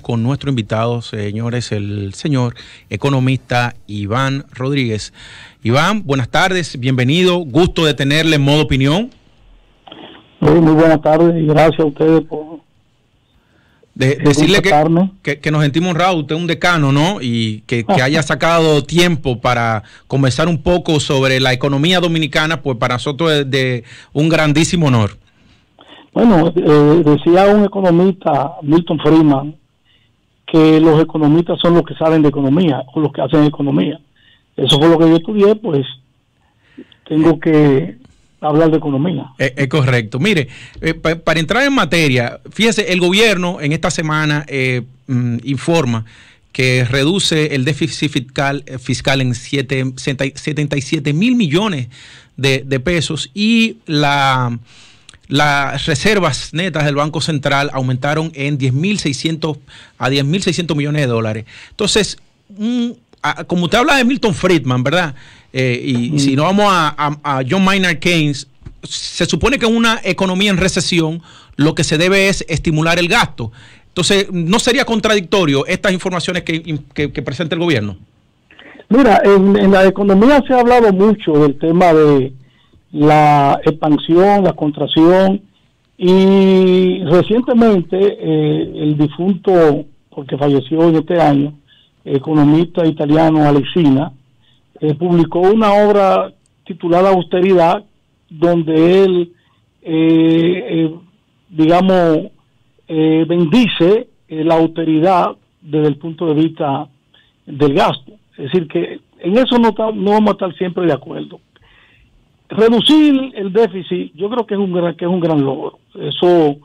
con nuestro invitado, señores, el señor economista Iván Rodríguez. Iván, buenas tardes, bienvenido, gusto de tenerle en modo opinión. Muy buenas tardes y gracias a ustedes por decirle que nos sentimos honrados, usted es un decano, ¿no? Y que haya sacado tiempo para conversar un poco sobre la economía dominicana, pues para nosotros es de un grandísimo honor. Bueno, decía un economista, Milton Friedman, que los economistas son los que saben de economía, o los que hacen economía. Eso fue lo que yo estudié, pues tengo que hablar de economía. Es correcto. Mire, para entrar en materia, fíjese, el gobierno en esta semana informa que reduce el déficit fiscal en 77 mil millones de pesos y las reservas netas del Banco Central aumentaron en 10.600 millones de dólares. Entonces, como usted habla de Milton Friedman, ¿verdad? Y si no vamos a John Maynard Keynes, se supone que en una economía en recesión lo que se debe es estimular el gasto. Entonces, ¿no sería contradictorio estas informaciones que presenta el gobierno? Mira, en la economía se ha hablado mucho del tema de la expansión, la contracción, y recientemente el difunto, porque falleció en este año, economista italiano Alexina, publicó una obra titulada Austeridad, donde él, bendice la austeridad desde el punto de vista del gasto. Es decir, que en eso no vamos a estar siempre de acuerdo. Reducir el déficit, yo creo que es un gran logro. Eso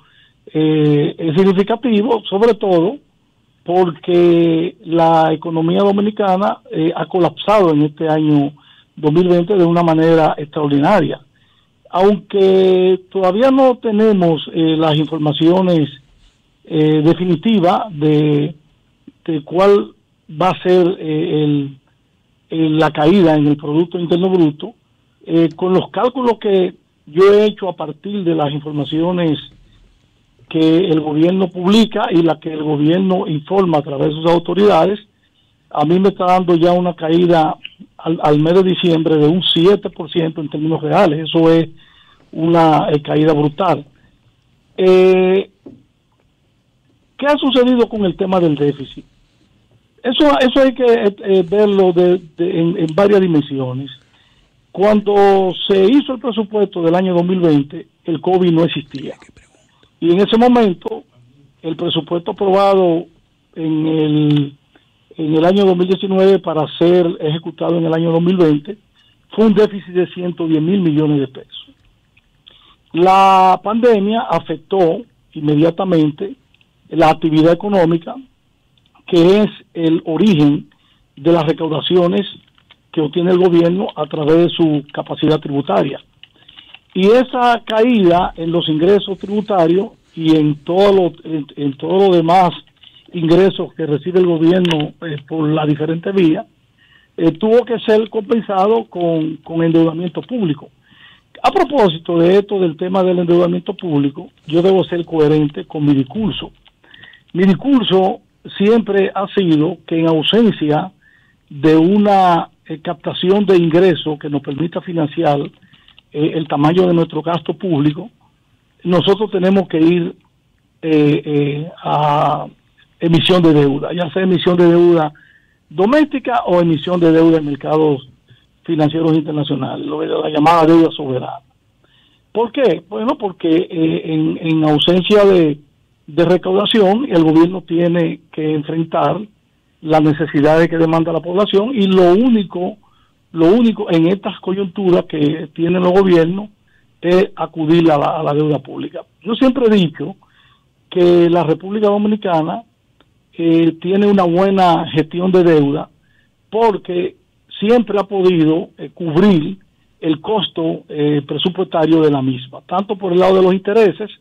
es significativo, sobre todo porque la economía dominicana ha colapsado en este año 2020 de una manera extraordinaria. Aunque todavía no tenemos las informaciones definitivas de cuál va a ser la caída en el Producto Interno Bruto, con los cálculos que yo he hecho a partir de las informaciones que el gobierno publica y la que el gobierno informa a través de sus autoridades, a mí me está dando ya una caída al mes de diciembre de un 7% en términos reales. Eso es una caída brutal. ¿Qué ha sucedido con el tema del déficit? Eso hay que verlo en varias dimensiones. Cuando se hizo el presupuesto del año 2020, el COVID no existía. Y en ese momento, el presupuesto aprobado en el año 2019 para ser ejecutado en el año 2020 fue un déficit de 110 mil millones de pesos. La pandemia afectó inmediatamente la actividad económica, que es el origen de las recaudaciones que obtiene el gobierno a través de su capacidad tributaria. Y esa caída en los ingresos tributarios y en todo lo demás ingresos que recibe el gobierno por las diferentes vías, tuvo que ser compensado con endeudamiento público. A propósito de esto, del tema del endeudamiento público, yo debo ser coherente con mi discurso. Mi discurso siempre ha sido que en ausencia de una captación de ingresos que nos permita financiar el tamaño de nuestro gasto público, nosotros tenemos que ir a emisión de deuda, ya sea emisión de deuda doméstica o emisión de deuda en mercados financieros internacionales, la llamada deuda soberana. ¿Por qué? Bueno, porque en ausencia de recaudación, el gobierno tiene que enfrentar las necesidades que demanda la población, y lo único en estas coyunturas que tienen los gobiernos es acudir a la deuda pública. Yo siempre he dicho que la República Dominicana tiene una buena gestión de deuda porque siempre ha podido cubrir el costo presupuestario de la misma, tanto por el lado de los intereses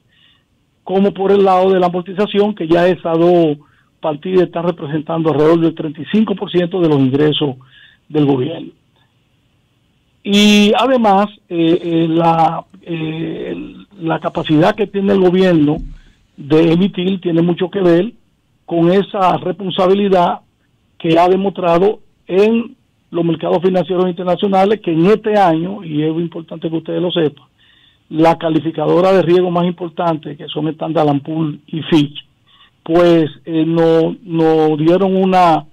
como por el lado de la amortización, que ya esas dos partidas están representando alrededor del 35% de los ingresos del gobierno. Y además, la capacidad que tiene el gobierno de emitir tiene mucho que ver con esa responsabilidad que ha demostrado en los mercados financieros internacionales, que en este año, y es importante que ustedes lo sepan, la calificadora de riesgo más importante, que son Standard & Poor's y Fitch, pues nos dieron unas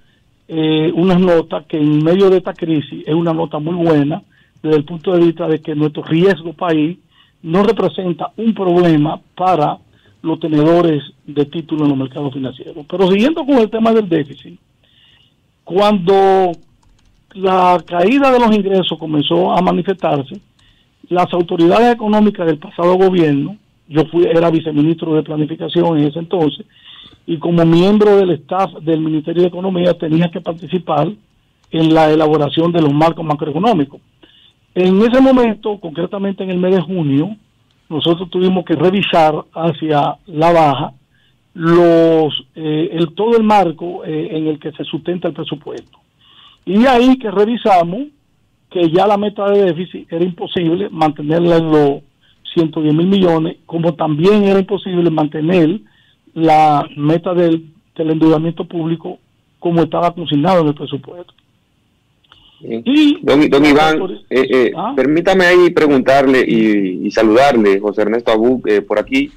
notas que en medio de esta crisis es una nota muy buena desde el punto de vista de que nuestro riesgo país no representa un problema para los tenedores de títulos en los mercados financieros. Pero siguiendo con el tema del déficit, cuando la caída de los ingresos comenzó a manifestarse, las autoridades económicas del pasado gobierno, era viceministro de Planificación en ese entonces, y como miembro del staff del Ministerio de Economía tenía que participar en la elaboración de los marcos macroeconómicos. En ese momento, concretamente en el mes de junio, nosotros tuvimos que revisar hacia la baja todo el marco en el que se sustenta el presupuesto. Y de ahí que revisamos que ya la meta de déficit era imposible mantenerla en los 110.000 millones, como también era imposible mantener la meta del endeudamiento público como estaba consignado en el presupuesto. Y don Iván, permítame ahí preguntarle y saludarle, José Ernesto Abú, por aquí.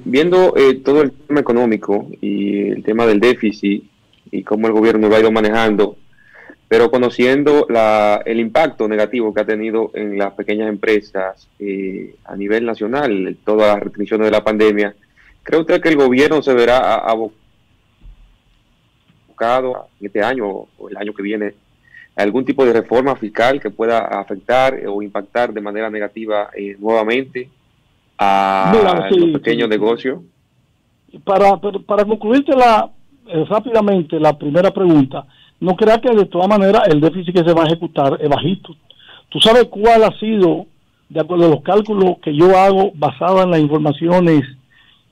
Viendo todo el tema económico y el tema del déficit y cómo el gobierno lo ha ido manejando, pero conociendo el impacto negativo que ha tenido en las pequeñas empresas a nivel nacional, todas las restricciones de la pandemia, ¿cree usted que el gobierno se verá abocado este año o el año que viene a algún tipo de reforma fiscal que pueda afectar o impactar de manera negativa nuevamente a los pequeños negocios? Para concluirte rápidamente la primera pregunta, no crea que de todas maneras el déficit que se va a ejecutar es bajito. ¿Tú sabes cuál ha sido, de acuerdo a los cálculos que yo hago basados en las informaciones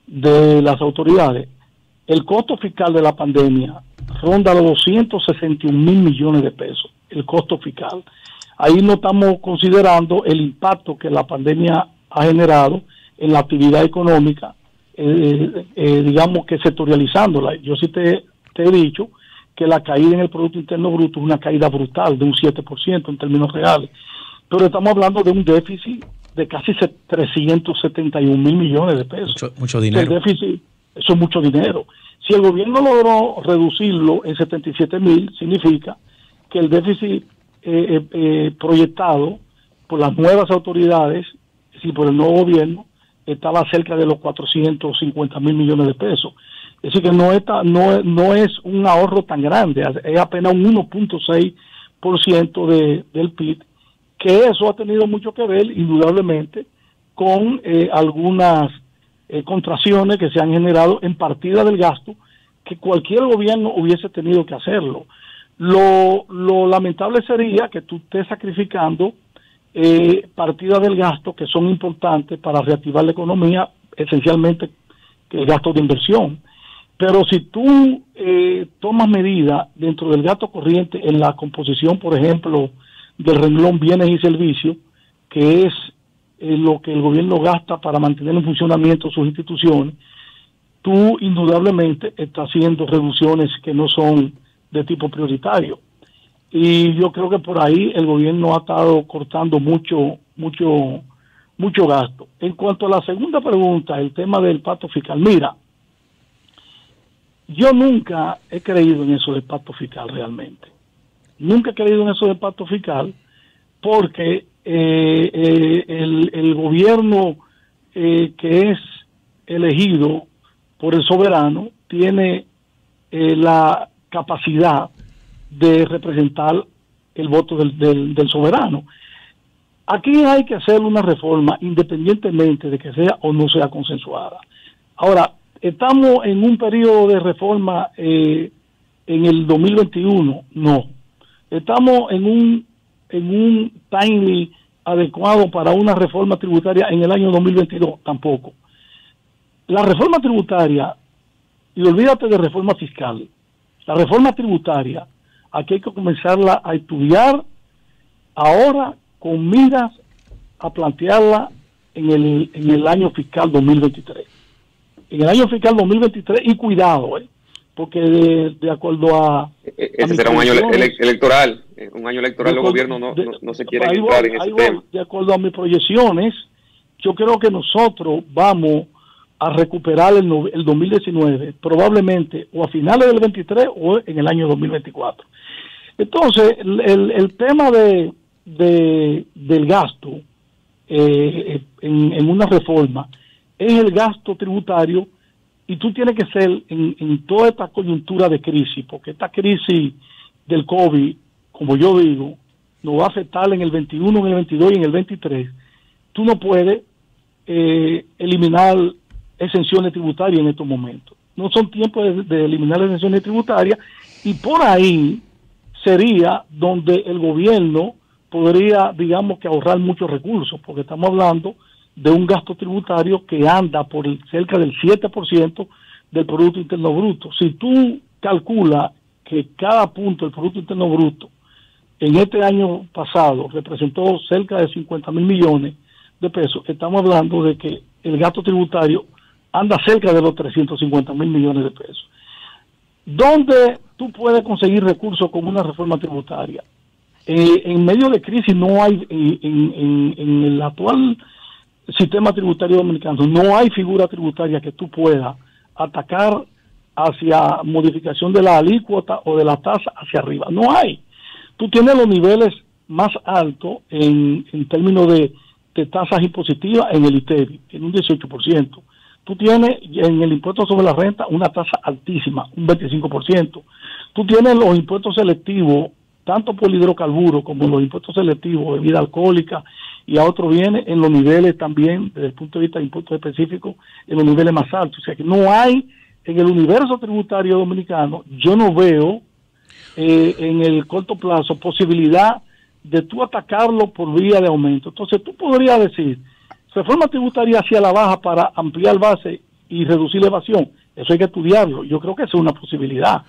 de las autoridades? El costo fiscal de la pandemia ronda los 261.000 millones de pesos, el costo fiscal. Ahí no estamos considerando el impacto que la pandemia ha generado en la actividad económica, digamos que sectorializándola. Yo sí te he dicho que la caída en el Producto Interno Bruto es una caída brutal de un 7% en términos reales, pero estamos hablando de un déficit de casi 371.000 millones de pesos. Mucho dinero. El déficit, eso es mucho dinero. Si el gobierno logró reducirlo en 77.000, significa que el déficit proyectado por las nuevas autoridades, si por el nuevo gobierno, estaba cerca de los 450.000 millones de pesos. Es decir, que no es un ahorro tan grande, es apenas un 1.6% del PIB, que eso ha tenido mucho que ver, indudablemente, con algunas contracciones que se han generado en partida del gasto, que cualquier gobierno hubiese tenido que hacerlo. Lo lamentable sería que tú estés sacrificando partidas del gasto que son importantes para reactivar la economía, esencialmente el gasto de inversión. Pero si tú tomas medidas dentro del gasto corriente en la composición, por ejemplo, del renglón bienes y servicios, que es lo que el gobierno gasta para mantener en funcionamiento sus instituciones, tú indudablemente estás haciendo reducciones que no son de tipo prioritario. Y yo creo que por ahí el gobierno ha estado cortando mucho gasto. En cuanto a la segunda pregunta, el tema del pacto fiscal, mira, yo nunca he creído en eso del pacto fiscal realmente. Nunca he creído en eso del pacto fiscal porque el gobierno que es elegido por el soberano tiene la capacidad de representar el voto del soberano. Aquí hay que hacer una reforma independientemente de que sea o no sea consensuada. Ahora, ¿estamos en un periodo de reforma en el 2021? No. ¿Estamos en un timing adecuado para una reforma tributaria en el año 2022? Tampoco. La reforma tributaria, y olvídate de reforma fiscal, la reforma tributaria, aquí hay que comenzarla a estudiar ahora con miras a plantearla en el año fiscal 2023. en el año fiscal 2023, y cuidado, porque de acuerdo a... Ese será un año electoral, los gobiernos no se quieren entrar en ese tema. De acuerdo a mis proyecciones, yo creo que nosotros vamos a recuperar el 2019, probablemente o a finales del 23 o en el año 2024. Entonces, el tema del gasto en una reforma es el gasto tributario, y tú tienes que ser en toda esta coyuntura de crisis, porque esta crisis del COVID, como yo digo, nos va a afectar en el 21, en el 22 y en el 23. Tú no puedes eliminar exenciones tributarias en estos momentos. No son tiempos de eliminar exenciones tributarias, y por ahí sería donde el gobierno podría, digamos, que ahorrar muchos recursos, porque estamos hablando de un gasto tributario que anda por cerca del 7% del Producto Interno Bruto. Si tú calculas que cada punto del Producto Interno Bruto en este año pasado representó cerca de 50,000 millones de pesos, estamos hablando de que el gasto tributario anda cerca de los 350,000 millones de pesos. ¿Dónde tú puedes conseguir recursos con una reforma tributaria? En medio de crisis no hay, en el actual sistema tributario dominicano, no hay figura tributaria que tú puedas atacar hacia modificación de la alícuota o de la tasa hacia arriba. No hay. Tú tienes los niveles más altos en términos de tasas impositivas en el ITEVI, en un 18%. Tú tienes en el impuesto sobre la renta una tasa altísima, un 25%. Tú tienes los impuestos selectivos, tanto por el hidrocarburo como los impuestos selectivos, bebida alcohólica y a otros bienes, en los niveles también, desde el punto de vista de impuestos específicos, en los niveles más altos. O sea que no hay, en el universo tributario dominicano, yo no veo en el corto plazo posibilidad de tú atacarlo por vía de aumento. Entonces tú podrías decir, reforma tributaria hacia la baja para ampliar base y reducir la evasión. Eso hay que estudiarlo. Yo creo que esa es una posibilidad,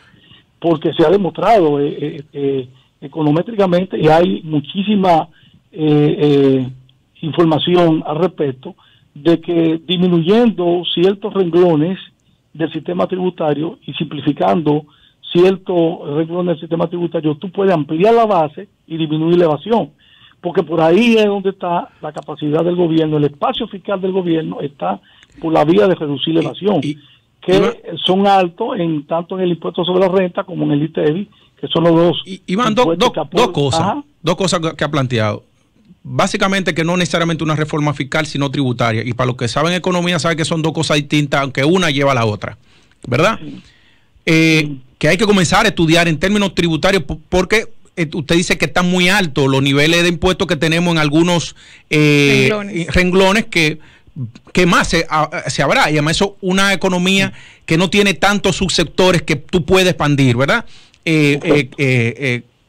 porque se ha demostrado econométricamente, y hay muchísima información al respecto, de que disminuyendo ciertos renglones del sistema tributario y simplificando ciertos renglones del sistema tributario, tú puedes ampliar la base y disminuir la evasión, porque por ahí es donde está la capacidad del gobierno, el espacio fiscal del gobierno está por la vía de reducir la evasión, que son altos tanto en el impuesto sobre la renta como en el ITEVI, que son los dos. Iván, dos cosas que ha planteado. Básicamente que no necesariamente una reforma fiscal, sino tributaria. Y para los que saben economía, saben que son dos cosas distintas, aunque una lleva a la otra. ¿Verdad? Que hay que comenzar a estudiar en términos tributarios, porque usted dice que están muy altos los niveles de impuestos que tenemos en algunos renglones que más se habrá. Y además eso, una economía que no tiene tantos subsectores que tú puedes expandir, ¿verdad?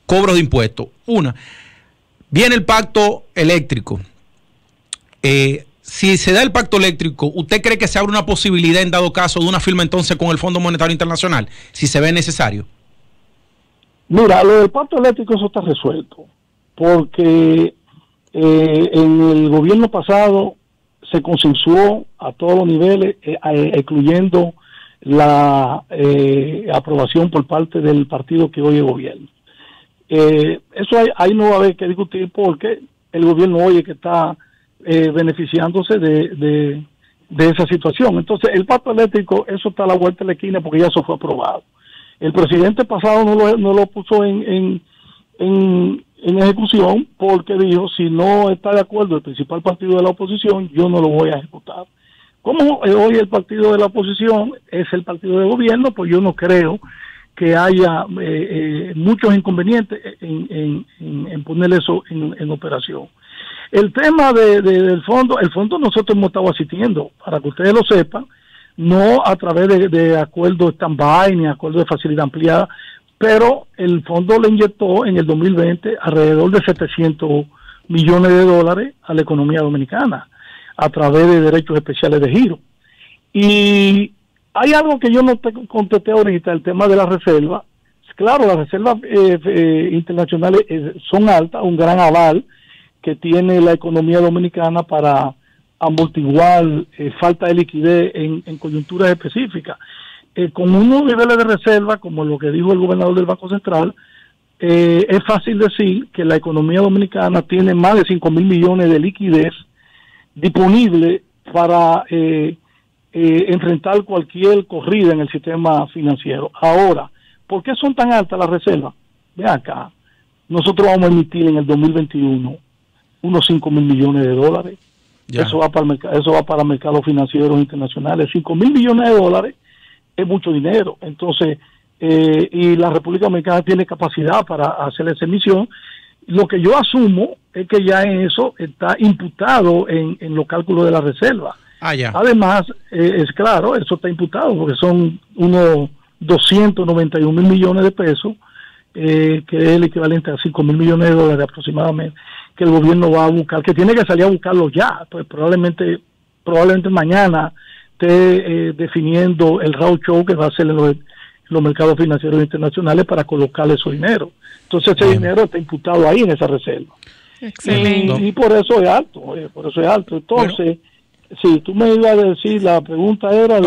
Cobros de impuestos. Viene el pacto eléctrico. Si se da el pacto eléctrico, ¿usted cree que se abre una posibilidad en dado caso de una firma entonces con el Fondo Monetario Internacional, si se ve necesario? Mira, lo del pacto eléctrico, eso está resuelto, porque en el gobierno pasado se consensuó a todos los niveles, incluyendo la aprobación por parte del partido que hoy es gobierno. Eso ahí no va a haber que discutir, porque el gobierno hoy es que está beneficiándose de esa situación. Entonces, el pacto eléctrico, eso está a la vuelta de la esquina, porque ya eso fue aprobado. El presidente pasado no lo puso en ejecución, porque dijo, si no está de acuerdo el principal partido de la oposición, yo no lo voy a ejecutar. Como hoy el partido de la oposición es el partido de gobierno, pues yo no creo que haya muchos inconvenientes en poner eso en operación. El tema del fondo, el fondo nosotros hemos estado asistiendo, para que ustedes lo sepan, no a través de acuerdos stand-by ni acuerdos de facilidad ampliada, pero el fondo le inyectó en el 2020 alrededor de 700 millones de dólares a la economía dominicana a través de derechos especiales de giro. Y hay algo que yo no te contesté ahorita, el tema de la reserva. Claro, las reservas internacionales son altas, un gran aval que tiene la economía dominicana para amortiguar falta de liquidez en coyunturas específicas. Con unos niveles de reserva, como lo que dijo el gobernador del Banco Central, es fácil decir que la economía dominicana tiene más de 5,000 millones de liquidez disponible para enfrentar cualquier corrida en el sistema financiero. Ahora, ¿por qué son tan altas las reservas? Ven acá, nosotros vamos a emitir en el 2021 unos 5,000 millones de dólares. Ya. Eso va para mercados financieros internacionales. 5,000 millones de dólares es mucho dinero. Entonces, y la República Dominicana tiene capacidad para hacer esa emisión. Lo que yo asumo es que ya en eso está imputado en los cálculos de la reserva. Ya. Además, es claro, eso está imputado porque son unos 291,000 millones de pesos, que es el equivalente a 5,000 millones de dólares aproximadamente, que el gobierno va a buscar, que tiene que salir a buscarlo ya. Pues probablemente mañana esté definiendo el roadshow que va a hacer en los mercados financieros internacionales para colocarle su dinero. Entonces ese dinero está imputado ahí en esa reserva. Excelente. Y por eso es alto, Entonces, sí, tú me ibas a decir, la pregunta era... Te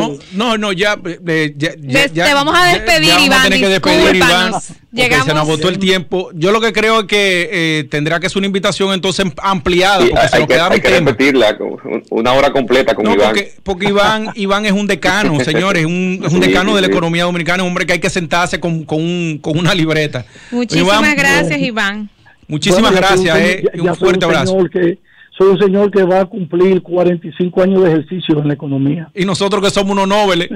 vamos a despedir, Iván. Porque se nos agotó el tiempo. Yo lo que creo es que tendrá que ser una invitación entonces ampliada, porque se nos quedaba hay que repetirla una hora completa con Iván. Porque Iván es un decano, señores, es un decano de la economía dominicana, un hombre que hay que sentarse con una libreta. Muchísimas gracias, Iván. Muchísimas gracias, un fuerte abrazo. Soy un señor que va a cumplir 45 años de ejercicio en la economía. Y nosotros que somos unos nobles.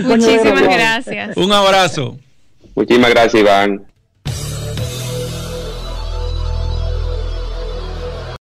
Muchísimas gracias. Un abrazo. Muchísimas gracias, Iván.